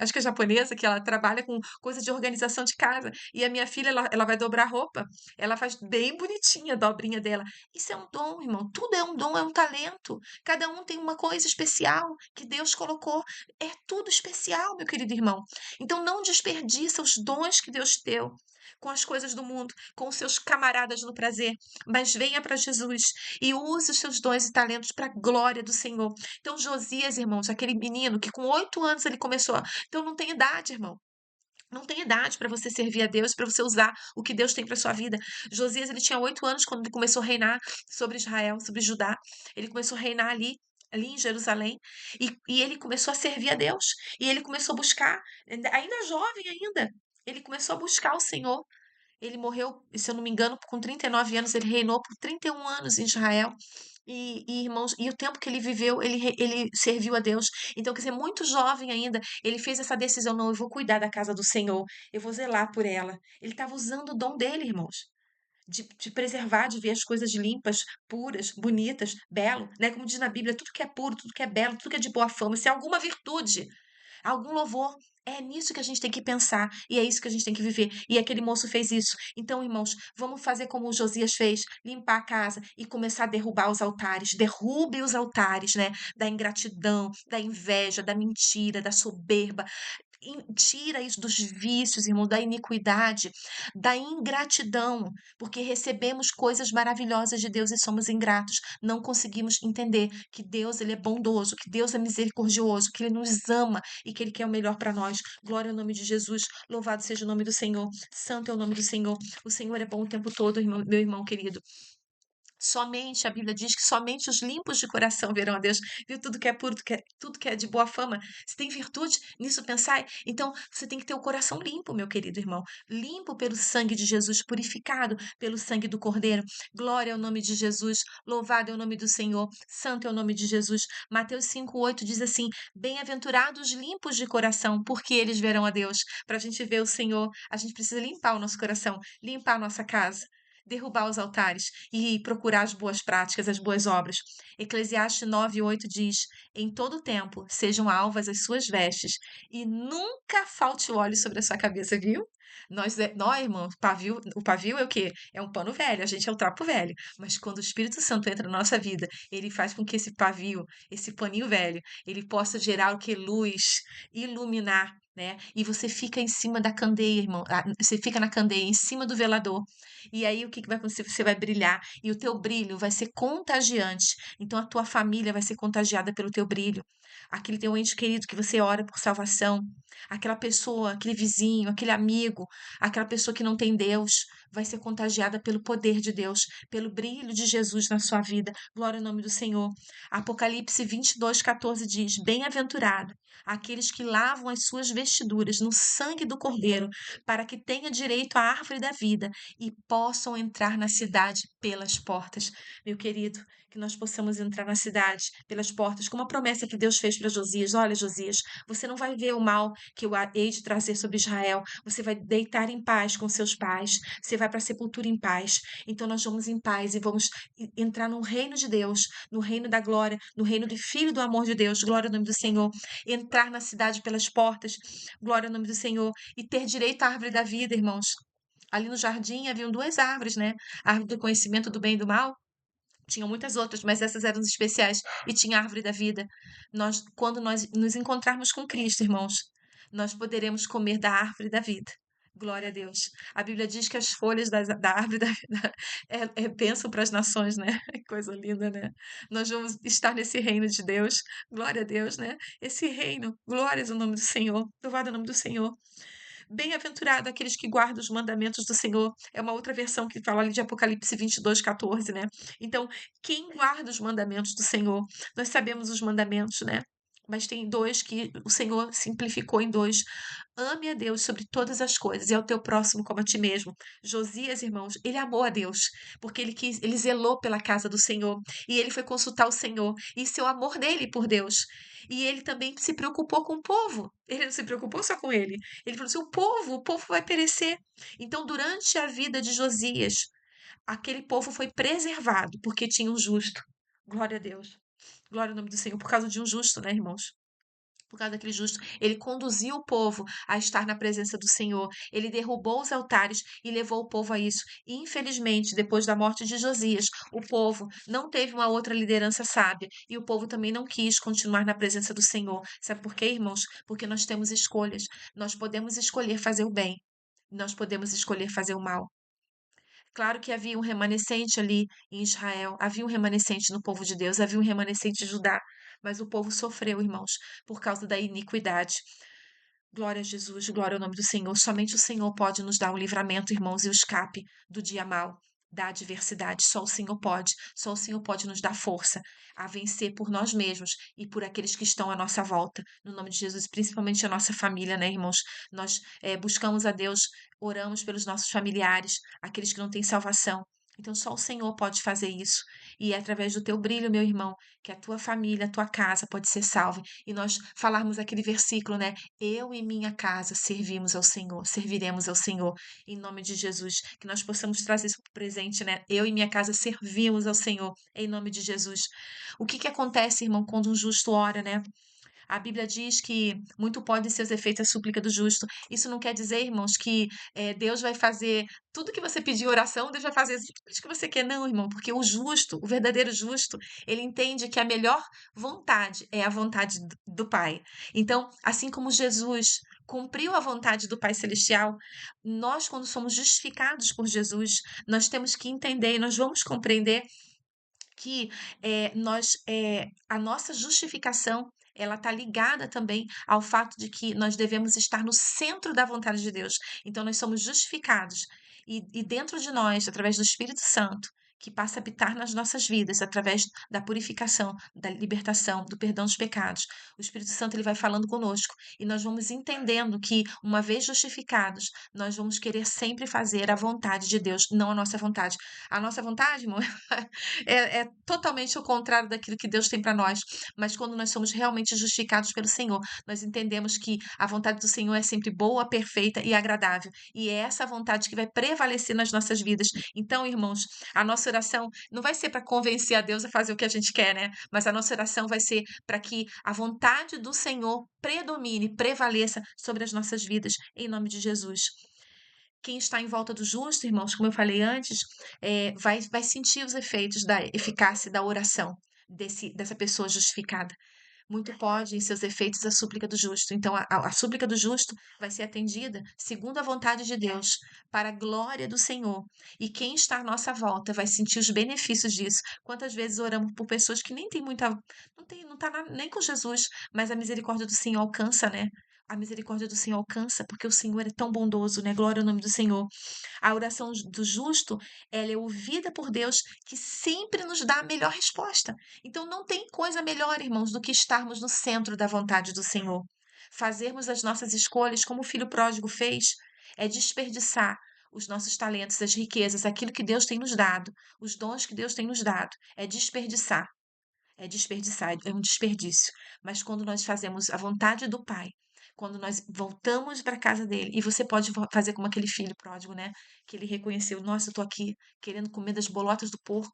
acho que é japonesa, que ela trabalha com coisa de organização de casa. E a minha filha, ela vai dobrar roupa, ela faz bem bonitinha a dobrinha dela. Isso é um dom, irmão. Tudo é um dom, é um talento. Cada um tem uma coisa especial que Deus colocou. É tudo especial, meu querido irmão. Então não desperdiça os dons que Deus deu com as coisas do mundo, com os seus camaradas no prazer, mas venha para Jesus e use os seus dons e talentos para a glória do Senhor. Então Josias, irmãos, aquele menino que com 8 anos ele começou, então não tem idade, irmão. Não tem idade para você servir a Deus, para você usar o que Deus tem para sua vida. Josias, ele tinha 8 anos quando ele começou a reinar sobre Israel, sobre Judá. Ele começou a reinar ali em Jerusalém, e ele começou a servir a Deus. E ele começou a buscar, ainda jovem ainda, ele começou a buscar o Senhor. Ele morreu, se eu não me engano, com 39 anos, ele reinou por 31 anos em Israel. Irmãos, e o tempo que ele viveu, ele serviu a Deus. Então, quer dizer, muito jovem ainda, ele fez essa decisão: não, eu vou cuidar da casa do Senhor, eu vou zelar por ela. Ele estava usando o dom dele, irmãos, de preservar, de ver as coisas limpas, puras, bonitas, belo, né? Como diz na Bíblia, tudo que é puro, tudo que é belo, tudo que é de boa fama, se há alguma virtude, algum louvor. É nisso que a gente tem que pensar e é isso que a gente tem que viver. E aquele moço fez isso. Então, irmãos, vamos fazer como o Josias fez, limpar a casa e começar a derrubar os altares. Derrube os altares, né? Da ingratidão, da inveja, da mentira, da soberba. Tira isso dos vícios, irmão, da iniquidade, da ingratidão, porque recebemos coisas maravilhosas de Deus e somos ingratos. Não conseguimos entender que Deus, ele é bondoso, que Deus é misericordioso, que ele nos ama e que ele quer o melhor para nós. Glória ao nome de Jesus. Louvado seja o nome do Senhor. Santo é o nome do Senhor. O Senhor é bom o tempo todo, meu irmão querido. Somente, a Bíblia diz que somente os limpos de coração verão a Deus. Viu? Tudo que é puro, tudo que é de boa fama. Se tem virtude, nisso pensai. Então, você tem que ter o coração limpo, meu querido irmão. Limpo pelo sangue de Jesus, purificado pelo sangue do Cordeiro. Glória ao nome de Jesus. Louvado é o nome do Senhor. Santo é o nome de Jesus. Mateus 5,8 diz assim: bem-aventurados os limpos de coração, porque eles verão a Deus. Para a gente ver o Senhor, a gente precisa limpar o nosso coração, limpar a nossa casa, derrubar os altares e procurar as boas práticas, as boas obras. Eclesiastes 9:8 diz: em todo tempo sejam alvas as suas vestes e nunca falte óleo sobre a sua cabeça, viu? Nós, irmão, o pavio é o quê? É um pano velho, a gente é o trapo velho. Mas quando o Espírito Santo entra na nossa vida, ele faz com que esse pavio, esse paninho velho, ele possa gerar o que? Luz, iluminar, né? E você fica em cima da candeia, irmão. Você fica na candeia, em cima do velador. E aí o que que vai acontecer? Você vai brilhar e o teu brilho vai ser contagiante. Então a tua família vai ser contagiada pelo teu brilho. Aquele teu ente querido que você ora por salvação, aquela pessoa, aquele vizinho, aquele amigo, aquela pessoa que não tem Deus, vai ser contagiada pelo poder de Deus, pelo brilho de Jesus na sua vida. Glória ao nome do Senhor. Apocalipse 22:14 diz: bem-aventurado aqueles que lavam as suas vestiduras no sangue do Cordeiro, para que tenha direito à árvore da vida e possam entrar na cidade pelas portas. Meu querido, que nós possamos entrar na cidade pelas portas, como a promessa que Deus fez para Josias. Olha, Josias, você não vai ver o mal que eu hei de trazer sobre Israel. Você vai deitar em paz com seus pais. Você vai para a sepultura em paz. Então nós vamos em paz e vamos entrar no reino de Deus, no reino da glória, no reino do Filho do amor de Deus. Glória ao nome do Senhor. Entrar na cidade pelas portas. Glória ao nome do Senhor. E ter direito à árvore da vida, irmãos. Ali no jardim haviam duas árvores, né? A árvore do conhecimento do bem e do mal. Tinham muitas outras, mas essas eram as especiais. E tinha a árvore da vida. Quando nós nos encontrarmos com Cristo, irmãos, nós poderemos comer da árvore da vida. Glória a Deus. A Bíblia diz que as folhas da árvore da vida é bênção para as nações, né? Que coisa linda, né? Nós vamos estar nesse reino de Deus. Glória a Deus, né? Esse reino. Glórias ao nome do Senhor. Louvado é o nome do Senhor. Bem-aventurado aqueles que guardam os mandamentos do Senhor. É uma outra versão que fala ali de Apocalipse 22:14, né? Então, quem guarda os mandamentos do Senhor? Nós sabemos os mandamentos, né? mas tem dois que o Senhor simplificou em dois. Ame a Deus sobre todas as coisas e ao teu próximo como a ti mesmo. Josias, irmãos, ele amou a Deus, porque ele zelou pela casa do Senhor e ele foi consultar o Senhor. Isso é o amor dele por Deus. E ele também se preocupou com o povo. Ele não se preocupou só com ele. Ele falou assim: o povo vai perecer. Então, durante a vida de Josias, aquele povo foi preservado porque tinha um justo. Glória a Deus. Glória ao nome do Senhor, por causa de um justo, né, irmãos? Por causa daquele justo, ele conduziu o povo a estar na presença do Senhor. Ele derrubou os altares e levou o povo a isso. Infelizmente, depois da morte de Josias, o povo não teve uma outra liderança sábia e o povo também não quis continuar na presença do Senhor. Sabe por quê, irmãos? Porque nós temos escolhas. Nós podemos escolher fazer o bem. Nós podemos escolher fazer o mal. Claro que havia um remanescente ali em Israel, havia um remanescente no povo de Deus, havia um remanescente em Judá, mas o povo sofreu, irmãos, por causa da iniquidade. Glória a Jesus, glória ao nome do Senhor. Somente o Senhor pode nos dar o livramento, irmãos, e o escape do dia mau, da adversidade. Só o Senhor pode. Só o Senhor pode nos dar força a vencer por nós mesmos e por aqueles que estão à nossa volta. No nome de Jesus, principalmente a nossa família, né, irmãos? Nós buscamos a Deus, oramos pelos nossos familiares, aqueles que não têm salvação. Então, só o Senhor pode fazer isso. E é através do teu brilho, meu irmão, que a tua família, a tua casa pode ser salva. E nós falarmos aquele versículo, né? Eu e minha casa servimos ao Senhor, serviremos ao Senhor, em nome de Jesus. Que nós possamos trazer isso para o presente, né? Eu e minha casa servimos ao Senhor, em nome de Jesus. O que que acontece, irmão, quando um justo ora, né? A Bíblia diz que muito pode ser os efeitos a súplica do justo. Isso não quer dizer, irmãos, que Deus vai fazer tudo que você pedir em oração, Deus vai fazer exatamente o que você quer, não, irmão, porque o justo, o verdadeiro justo, ele entende que a melhor vontade é a vontade do Pai. Então, assim como Jesus cumpriu a vontade do Pai Celestial, nós, quando somos justificados por Jesus, nós temos que entender e nós vamos compreender que a nossa justificação ela está ligada também ao fato de que nós devemos estar no centro da vontade de Deus. Então, nós somos justificados e dentro de nós, através do Espírito Santo, que passa a habitar nas nossas vidas, através da purificação, da libertação, do perdão dos pecados. O Espírito Santo ele vai falando conosco e nós vamos entendendo que, uma vez justificados, nós vamos querer sempre fazer a vontade de Deus, não a nossa vontade. A nossa vontade, irmão, é totalmente o contrário daquilo que Deus tem para nós. Mas quando nós somos realmente justificados pelo Senhor, nós entendemos que a vontade do Senhor é sempre boa, perfeita e agradável. E é essa vontade que vai prevalecer nas nossas vidas. Então, irmãos, a nossa oração não vai ser para convencer a Deus a fazer o que a gente quer, né? Mas a nossa oração vai ser para que a vontade do Senhor predomine, prevaleça sobre as nossas vidas, em nome de Jesus. Quem está em volta do justo, irmãos, como eu falei antes, vai sentir os efeitos da eficácia da oração dessa pessoa justificada. Muito pode, em seus efeitos, a súplica do justo. Então, a súplica do justo vai ser atendida segundo a vontade de Deus, para a glória do Senhor. E quem está à nossa volta vai sentir os benefícios disso. Quantas vezes oramos por pessoas que nem têm muita. Não está nem com Jesus, mas a misericórdia do Senhor alcança, né? A misericórdia do Senhor alcança, porque o Senhor é tão bondoso, né? Glória ao nome do Senhor. A oração do justo, ela é ouvida por Deus, que sempre nos dá a melhor resposta. Então não tem coisa melhor, irmãos, do que estarmos no centro da vontade do Senhor. Fazermos as nossas escolhas como o filho pródigo fez, é desperdiçar os nossos talentos, as riquezas, aquilo que Deus tem nos dado, os dons que Deus tem nos dado, é desperdiçar. É desperdiçar, é um desperdício. Mas quando nós fazemos a vontade do Pai, quando nós voltamos para a casa dele, e você pode fazer como aquele filho pródigo, né? Que ele reconheceu: nossa, eu tô aqui querendo comer das bolotas do porco.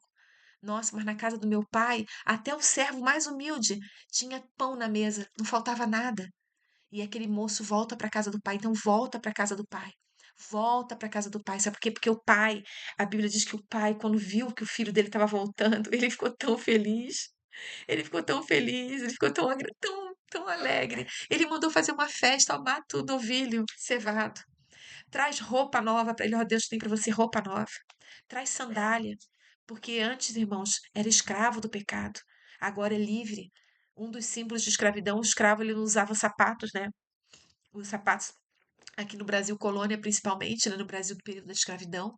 Nossa, mas na casa do meu pai, até o servo mais humilde tinha pão na mesa, não faltava nada. E aquele moço volta para a casa do pai, então volta para a casa do pai. Volta para a casa do pai, sabe por quê? Porque o pai, a Bíblia diz que o pai, quando viu que o filho dele estava voltando, ele ficou tão feliz. Ele ficou tão feliz, ele ficou tão alegre. Ele mandou fazer uma festa ao mato do novilho cevado. Traz roupa nova para ele. Ó, Deus tem para você roupa nova. Traz sandália. Porque antes, irmãos, era escravo do pecado. Agora é livre. Um dos símbolos de escravidão, o escravo ele não usava sapatos, né? Os sapatos aqui no Brasil, colônia principalmente, né? No Brasil do período da escravidão.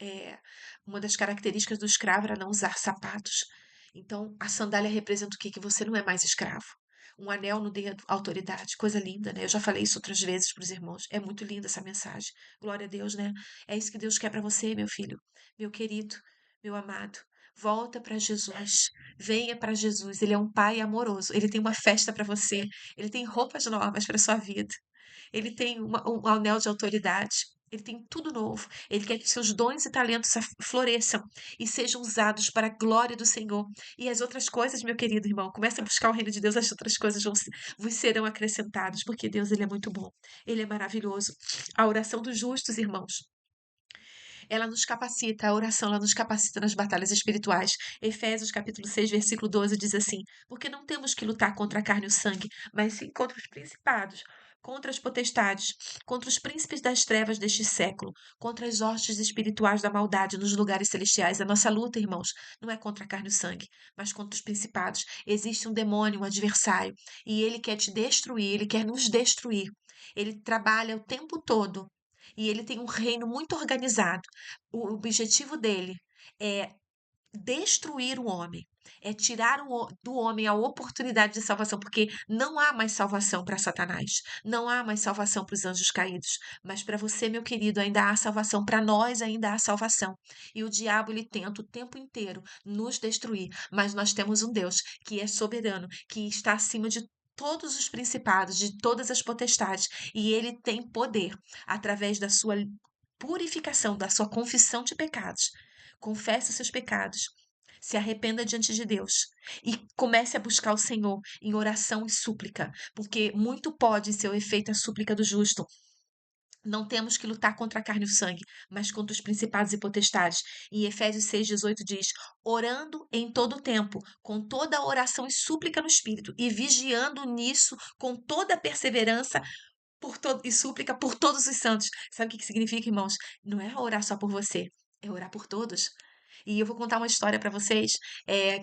É, uma das características do escravo era não usar sapatos. Então, a sandália representa o quê? Que você não é mais escravo. um anel no dedo, autoridade, coisa linda, né? Eu já falei isso outras vezes para os irmãos. É muito linda essa mensagem. Glória a Deus, né? É isso que Deus quer para você, meu filho, meu querido, meu amado. Volta para Jesus, venha para Jesus. Ele é um pai amoroso. Ele tem uma festa para você. Ele tem roupas novas para sua vida. Ele tem um anel de autoridade. Ele tem tudo novo. Ele quer que seus dons e talentos floresçam e sejam usados para a glória do Senhor. E as outras coisas, meu querido irmão, comece a buscar o reino de Deus, as outras coisas vos serão acrescentadas, porque Deus ele é muito bom. Ele é maravilhoso. A oração dos justos, irmãos, ela nos capacita, a oração ela nos capacita nas batalhas espirituais. Efésios capítulo 6, versículo 12 diz assim: porque não temos que lutar contra a carne e o sangue, mas sim contra os principados, contra as potestades, contra os príncipes das trevas deste século, contra as hostes espirituais da maldade nos lugares celestiais. A nossa luta, irmãos, não é contra a carne e o sangue, mas contra os principados. Existe um demônio, um adversário, e ele quer te destruir, ele quer nos destruir. Ele trabalha o tempo todo e ele tem um reino muito organizado. O objetivo dele é destruir o homem, é tirar do homem a oportunidade de salvação, porque não há mais salvação para Satanás, não há mais salvação para os anjos caídos, mas para você, meu querido, ainda há salvação, para nós ainda há salvação. E o diabo ele tenta o tempo inteiro nos destruir, mas nós temos um Deus que é soberano, que está acima de todos os principados, de todas as potestades, e ele tem poder através da sua purificação, da sua confissão de pecados. Confesse os seus pecados, se arrependa diante de Deus e comece a buscar o Senhor em oração e súplica, porque muito pode ser o efeito a súplica do justo. Não temos que lutar contra a carne e o sangue, mas contra os principados e potestades. E Efésios 6,18 diz: orando em todo o tempo, com toda a oração e súplica no Espírito, e vigiando nisso com toda a perseverança e súplica por todos os santos. Sabe o que significa, irmãos? Não é orar só por você, é orar por todos. E eu vou contar uma história para vocês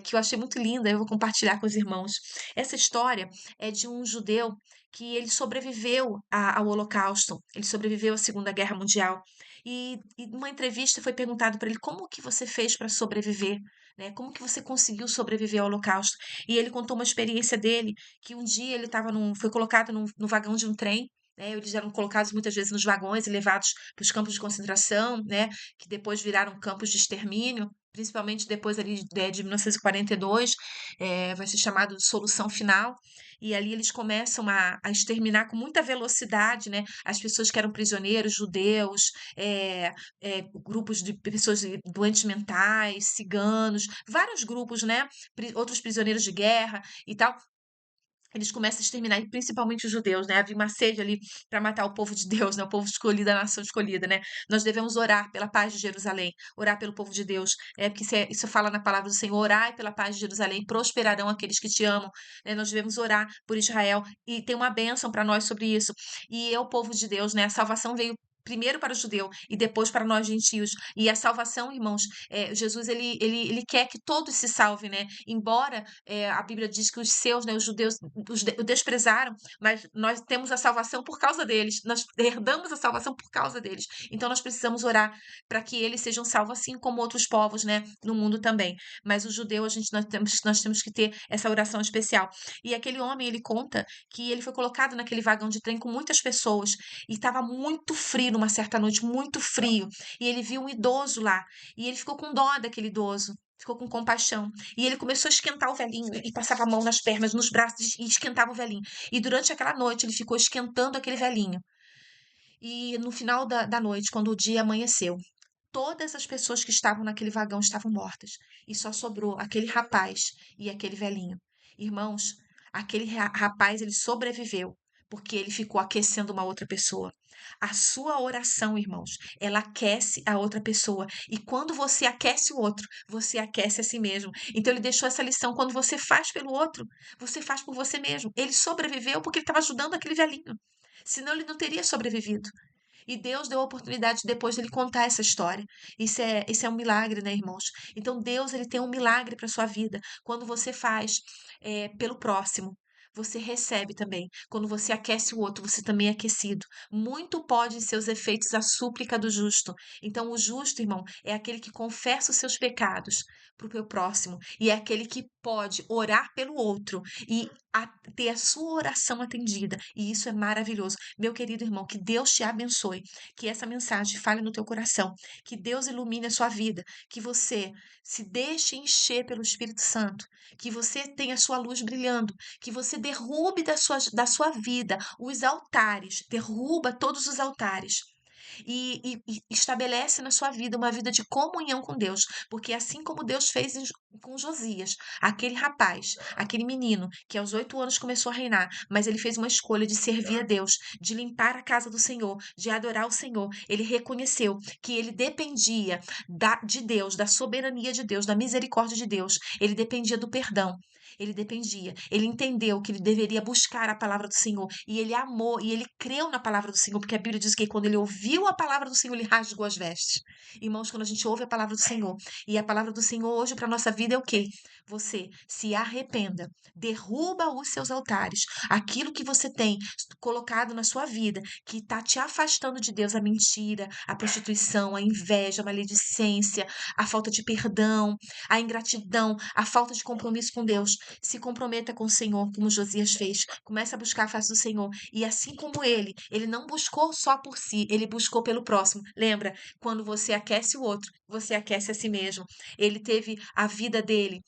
que eu achei muito linda, eu vou compartilhar com os irmãos. Essa história é de um judeu que ele sobreviveu ao Holocausto, ele sobreviveu à Segunda Guerra Mundial. E numa entrevista foi perguntado para ele como que você fez para sobreviver, né? Como que você conseguiu sobreviver ao Holocausto? E ele contou uma experiência dele, que um dia ele foi colocado no vagão de um trem, né? Eles eram colocados muitas vezes nos vagões e levados para os campos de concentração, né? Que depois viraram campos de extermínio, principalmente depois ali de 1942, vai ser chamado de solução final, e ali eles começam a exterminar com muita velocidade, né, as pessoas que eram prisioneiros, judeus, grupos de pessoas doentes mentais, ciganos, vários grupos, né, outros prisioneiros de guerra e tal, eles começam a exterminar, e principalmente os judeus, né? Havia uma sede ali para matar o povo de Deus, né? O povo escolhido, a nação escolhida, né? Nós devemos orar pela paz de Jerusalém, orar pelo povo de Deus, porque isso fala na palavra do Senhor: orai pela paz de Jerusalém, prosperarão aqueles que te amam, né? Nós devemos orar por Israel, e tem uma bênção para nós sobre isso. E é o povo de Deus, né? A salvação veio primeiro para o judeu e depois para nós gentios. E a salvação, irmãos, Jesus ele quer que todos se salvem, né? Embora a Bíblia diz que os seus, né, os judeus, o desprezaram, mas nós temos a salvação por causa deles, nós herdamos a salvação por causa deles. Então nós precisamos orar para que eles sejam salvos, assim como outros povos, né, no mundo também. Mas o judeu, nós temos que ter essa oração especial. E aquele homem, ele conta que ele foi colocado naquele vagão de trem com muitas pessoas e estava muito frio numa certa noite, muito frio. E ele viu um idoso lá e ele ficou com dó daquele idoso. Ficou com compaixão. E ele começou a esquentar o velhinho e passava a mão nas pernas, nos braços e esquentava o velhinho. E durante aquela noite ele ficou esquentando aquele velhinho. E no final da noite, quando o dia amanheceu, todas as pessoas que estavam naquele vagão estavam mortas. E só sobrou aquele rapaz e aquele velhinho. Irmãos, aquele rapaz, ele sobreviveu porque ele ficou aquecendo uma outra pessoa. A sua oração, irmãos, ela aquece a outra pessoa. E quando você aquece o outro, você aquece a si mesmo. Então ele deixou essa lição: quando você faz pelo outro, você faz por você mesmo. Ele sobreviveu porque ele estava ajudando aquele velhinho. Senão ele não teria sobrevivido. E Deus deu a oportunidade depois dele contar essa história. Isso é um milagre, né, irmãos? Então Deus ele tem um milagre para sua vida. Quando você faz pelo próximo, você recebe também. Quando você aquece o outro, você também é aquecido. Muito pode em seus efeitos a súplica do justo. Então, o justo, irmão, é aquele que confessa os seus pecados para o seu próximo e é aquele que pode orar pelo outro e ter a sua oração atendida. E isso é maravilhoso. Meu querido irmão, que Deus te abençoe, que essa mensagem fale no teu coração, que Deus ilumine a sua vida, que você se deixe encher pelo Espírito Santo, que você tenha a sua luz brilhando, que você derrube da sua vida os altares, derruba todos os altares e estabelece na sua vida uma vida de comunhão com Deus, porque assim como Deus fez com Josias, aquele rapaz, aquele menino que aos 8 anos começou a reinar, mas ele fez uma escolha de servir a Deus, de limpar a casa do Senhor, de adorar o Senhor. Ele reconheceu que ele dependia de Deus, da soberania de Deus, da misericórdia de Deus. Ele dependia do perdão. Ele dependia, ele entendeu que ele deveria buscar a palavra do Senhor e ele amou e ele creu na palavra do Senhor, porque a Bíblia diz que quando ele ouviu a palavra do Senhor, ele rasgou as vestes. Irmãos, quando a gente ouve a palavra do Senhor, e a palavra do Senhor hoje para a nossa vida é o quê? Você se arrependa, derruba os seus altares, aquilo que você tem colocado na sua vida, que está te afastando de Deus, a mentira, a prostituição, a inveja, a maledicência, a falta de perdão, a ingratidão, a falta de compromisso com Deus. Se comprometa com o Senhor, como Josias fez. Comece a buscar a face do Senhor. E assim como ele não buscou só por si, ele buscou pelo próximo. Lembra? Quando você aquece o outro, você aquece a si mesmo. Ele teve a vida dele,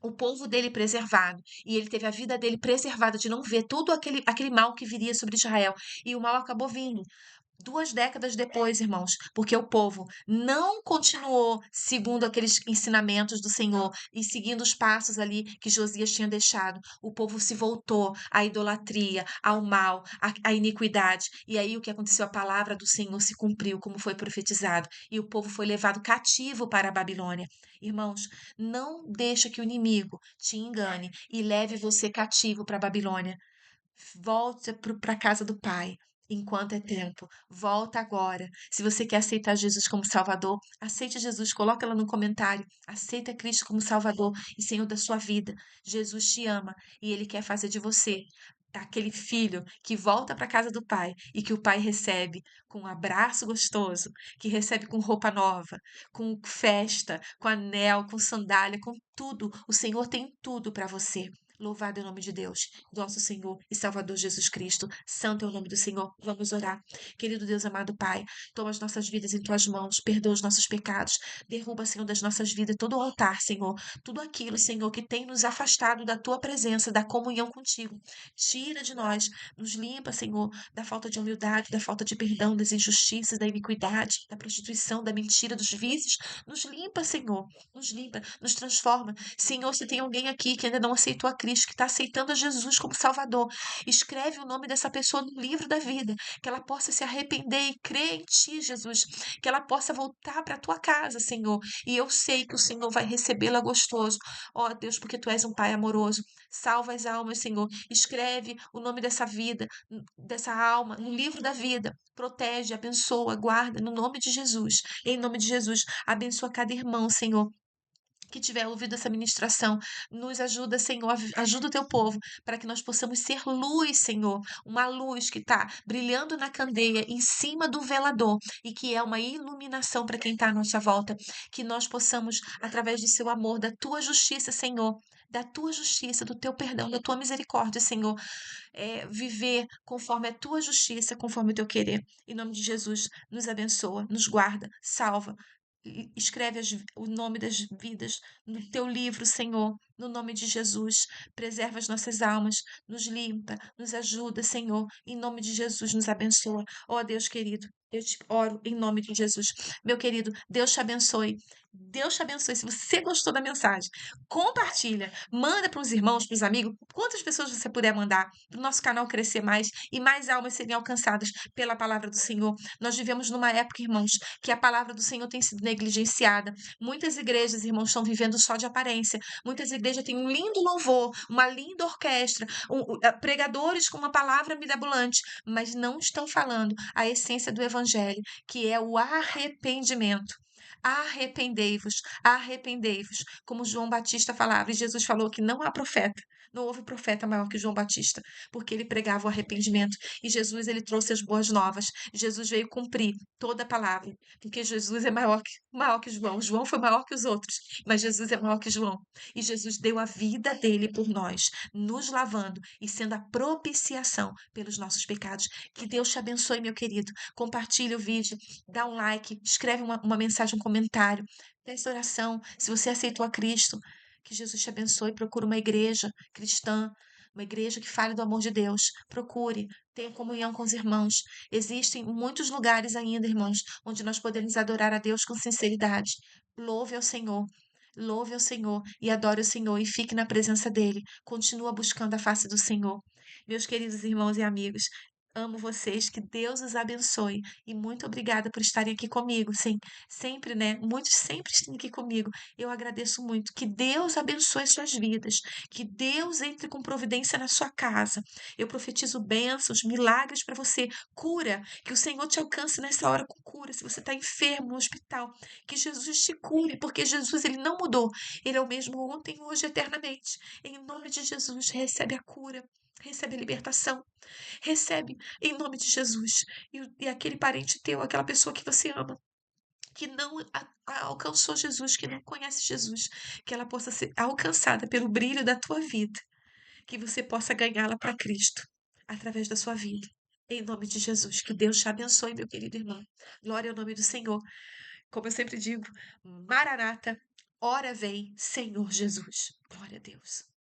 o povo dele preservado, e ele teve a vida dele preservada de não ver todo aquele mal que viria sobre Israel. E o mal acabou vindo. 2 décadas depois, irmãos, porque o povo não continuou segundo aqueles ensinamentos do Senhor e seguindo os passos ali que Josias tinha deixado. O povo se voltou à idolatria, ao mal, à iniquidade. E aí o que aconteceu? A palavra do Senhor se cumpriu, como foi profetizado, e o povo foi levado cativo para a Babilônia. Irmãos, não deixa que o inimigo te engane e leve você cativo para a Babilônia. Volte para a casa do Pai enquanto é tempo. Volta agora. Se você quer aceitar Jesus como Salvador, aceite Jesus. Coloca lá no comentário. Aceita Cristo como Salvador e Senhor da sua vida. Jesus te ama e Ele quer fazer de você aquele filho que volta para a casa do Pai e que o Pai recebe com um abraço gostoso, que recebe com roupa nova, com festa, com anel, com sandália, com tudo. O Senhor tem tudo para você. Louvado é o nome de Deus, nosso Senhor e Salvador Jesus Cristo. Santo é o nome do Senhor. Vamos orar. Querido Deus, amado Pai, toma as nossas vidas em tuas mãos, perdoa os nossos pecados, derruba, Senhor, das nossas vidas todo o altar, Senhor, tudo aquilo, Senhor, que tem nos afastado da tua presença, da comunhão contigo. Tira de nós, nos limpa, Senhor, da falta de humildade, da falta de perdão, das injustiças, da iniquidade, da prostituição, da mentira, dos vícios. Nos limpa, Senhor, nos limpa, nos transforma. Senhor, se tem alguém aqui que ainda não aceitou a Cristo, que está aceitando a Jesus como Salvador, escreve o nome dessa pessoa no livro da vida, que ela possa se arrepender e crer em Ti, Jesus, que ela possa voltar para a Tua casa, Senhor, e eu sei que o Senhor vai recebê-la gostoso. Ó Deus, porque Tu és um Pai amoroso. Salva as almas, Senhor. Escreve o nome dessa vida, dessa alma, no livro da vida. Protege, abençoa, guarda, no nome de Jesus. Em nome de Jesus, abençoa cada irmão, Senhor, que tiver ouvido essa ministração, nos ajuda, Senhor, ajuda o teu povo, para que nós possamos ser luz, Senhor, uma luz que está brilhando na candeia, em cima do velador, e que é uma iluminação para quem está à nossa volta, que nós possamos, através do seu amor, da tua justiça, Senhor, da tua justiça, do teu perdão, da tua misericórdia, Senhor, viver conforme a tua justiça, conforme o teu querer. Em nome de Jesus, nos abençoa, nos guarda, salva, escreve o nome das vidas no teu livro, Senhor, no nome de Jesus. Preserva as nossas almas, nos limpa, nos ajuda, Senhor. Em nome de Jesus, nos abençoa. Ó Deus querido, eu te oro em nome de Jesus. Meu querido, Deus te abençoe. Deus te abençoe. Se você gostou da mensagem, compartilha, manda para os irmãos, para os amigos, quantas pessoas você puder mandar, para o nosso canal crescer mais e mais almas serem alcançadas pela palavra do Senhor. Nós vivemos numa época, irmãos, que a palavra do Senhor tem sido negligenciada. Muitas igrejas, irmãos, estão vivendo só de aparência. Muitas igrejas têm um lindo louvor, uma linda orquestra, pregadores com uma palavra mirabolante, mas não estão falando a essência do evangelho, que é o arrependimento. Arrependei-vos, arrependei-vos, como João Batista falava. E Jesus falou que não há profeta, não houve profeta maior que João Batista, porque ele pregava o arrependimento. E Jesus, ele trouxe as boas novas. Jesus veio cumprir toda a palavra, porque Jesus é maior que João. João foi maior que os outros, mas Jesus é maior que João. E Jesus deu a vida dele por nós, nos lavando e sendo a propiciação pelos nossos pecados. Que Deus te abençoe, meu querido. Compartilhe o vídeo, dá um like, escreve uma mensagem, um comentário, peça oração. Se você aceitou a Cristo, que Jesus te abençoe. Procure uma igreja cristã, uma igreja que fale do amor de Deus. Procure, tenha comunhão com os irmãos. Existem muitos lugares ainda, irmãos, onde nós podemos adorar a Deus com sinceridade. Louve ao Senhor. Louve ao Senhor e adore o Senhor e fique na presença dele. Continua buscando a face do Senhor. Meus queridos irmãos e amigos, amo vocês, que Deus os abençoe e muito obrigada por estarem aqui comigo. Sim, sempre, né? Muitos sempre estão aqui comigo. Eu agradeço muito. Que Deus abençoe suas vidas, que Deus entre com providência na sua casa. Eu profetizo bênçãos, milagres para você, cura, que o Senhor te alcance nessa hora com cura. Se você está enfermo no hospital, que Jesus te cure, porque Jesus ele não mudou. Ele é o mesmo ontem, hoje, eternamente. Em nome de Jesus, recebe a cura, recebe a libertação. Recebe em nome de Jesus. E aquele parente teu, aquela pessoa que você ama, que não alcançou Jesus, que não conhece Jesus, que ela possa ser alcançada pelo brilho da tua vida, que você possa ganhá-la para Cristo através da sua vida. Em nome de Jesus, que Deus te abençoe, meu querido irmão. Glória ao nome do Senhor. Como eu sempre digo, Maranata, ora vem, Senhor Jesus. Glória a Deus.